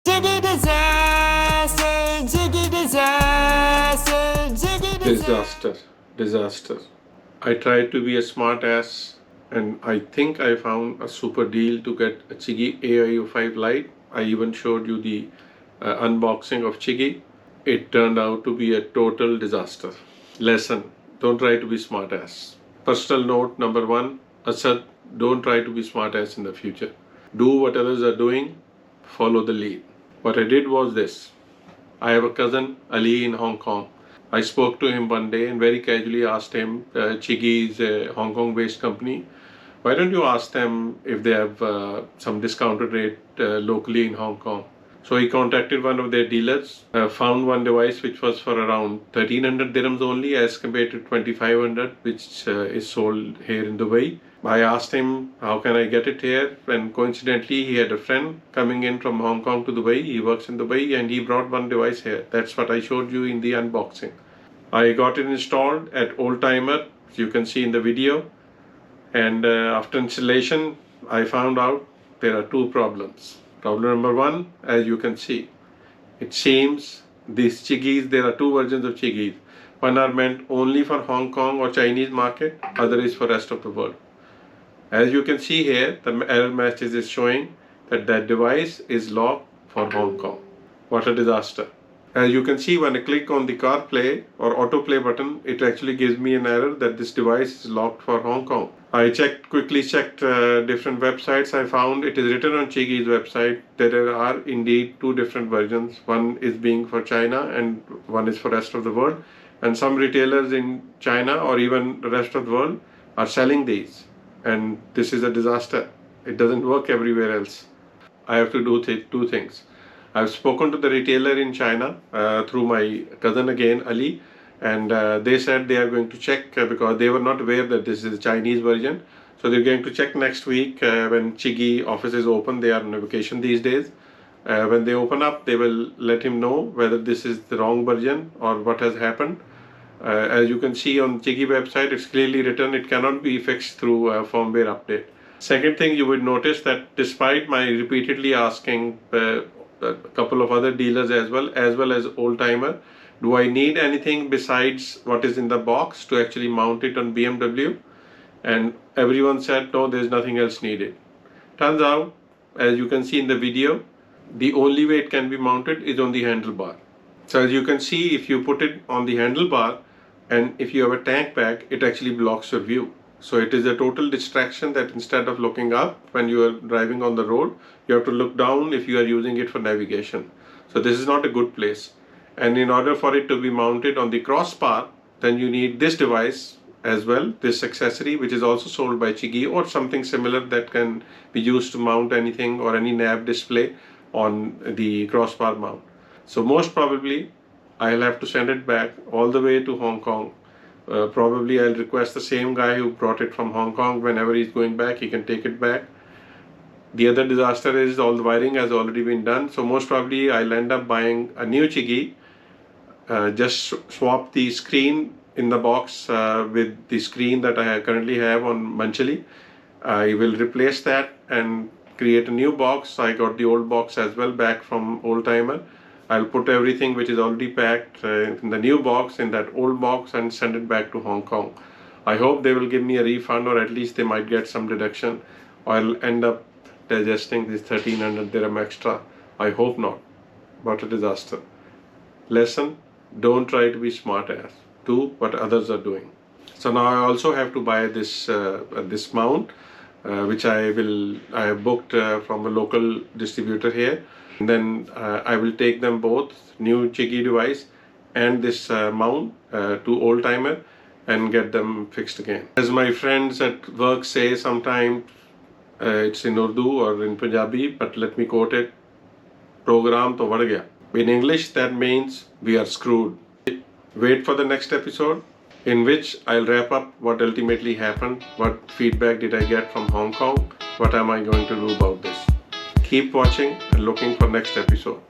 Chigee disaster, Chigee disaster, Chigee Disaster. Disaster. I tried to be a smart ass and I think I found a super deal to get a Chigee AIO-5 Lite. I even showed you the unboxing of Chigee. It turned out to be a total disaster. Lesson: don't try to be smart ass. Personal note number one: Asad, don't try to be smart ass in the future. Do what others are doing, follow the lead. What I did was this. I have a cousin, Ali, in Hong Kong. I spoke to him one day and very casually asked him, Chigee is a Hong Kong based company. Why don't you ask them if they have some discounted rate locally in Hong Kong? So he contacted one of their dealers, found one device which was for around 1300 dirhams only as compared to 2500, which is sold here in Dubai. I asked him, how can I get it here? And coincidentally, he had a friend coming in from Hong Kong to Dubai. He works in Dubai and he brought one device here. That's what I showed you in the unboxing. I got it installed at Old Timer, as you can see in the video. And after installation, I found out there are two problems. Problem number one, as you can see, it seems these Chigees, there are two versions of Chigees. One are meant only for Hong Kong or Chinese market, other is for rest of the world. As you can see here, the error message is showing that that device is locked for Hong Kong. What a disaster. As you can see, when I click on the CarPlay or autoplay button, it actually gives me an error that this device is locked for Hong Kong. I quickly checked different websites. I found it is written on Chigee's website that there are indeed two different versions. One is being for China and one is for rest of the world. And some retailers in China or even the rest of the world are selling these. And this is a disaster. It doesn't work everywhere else. I have to do two things. I've spoken to the retailer in China through my cousin again, Ali, and they said they are going to check because they were not aware that this is a Chinese version. So they're going to check next week when Chigee office is open. They are on vacation these days. When they open up, they will let him know whether this is the wrong version or what has happened. As you can see on Chigee website, it's clearly written it cannot be fixed through a firmware update. Second thing, you would notice that despite my repeatedly asking a couple of other dealers as well as Old Timer, do I need anything besides what is in the box to actually mount it on BMW? And everyone said no, there's nothing else needed. Turns out, as you can see in the video, the only way it can be mounted is on the handlebar. So as you can see, if you put it on the handlebar and if you have a tank pack, it actually blocks your view. So it is a total distraction that instead of looking up when you are driving on the road, you have to look down if you are using it for navigation. So this is not a good place. And in order for it to be mounted on the crossbar, then you need this device as well, this accessory, which is also sold by Chigee or something similar that can be used to mount anything or any nav display on the crossbar mount. So most probably I'll have to send it back all the way to Hong Kong. Probably I'll request the same guy who brought it from Hong Kong, whenever he's going back, he can take it back. The other disaster is all the wiring has already been done. So most probably I'll end up buying a new Chigee. Just swap the screen in the box with the screen that I currently have on Manchali. I will replace that and create a new box. I got the old box as well back from Old Timer. I'll put everything which is already packed in the new box in that old box and send it back to Hong Kong. I hope they will give me a refund, or at least they might get some deduction, or I'll end up digesting this 1300 dirham extra. I hope not. What a disaster. Lesson: don't try to be smart ass. Do what others are doing. So now I also have to buy this this mount, which I have booked from a local distributor here. And then I will take them both, new Chigee device and this mount to Old Timer and get them fixed again. As my friends at work say sometimes, it's in Urdu or in Punjabi, but let me quote it, program to vada gaya. In English that means we are screwed. Wait for the next episode in which I'll wrap up what ultimately happened, what feedback did I get from Hong Kong, what am I going to do about this. Keep watching and looking for next episode.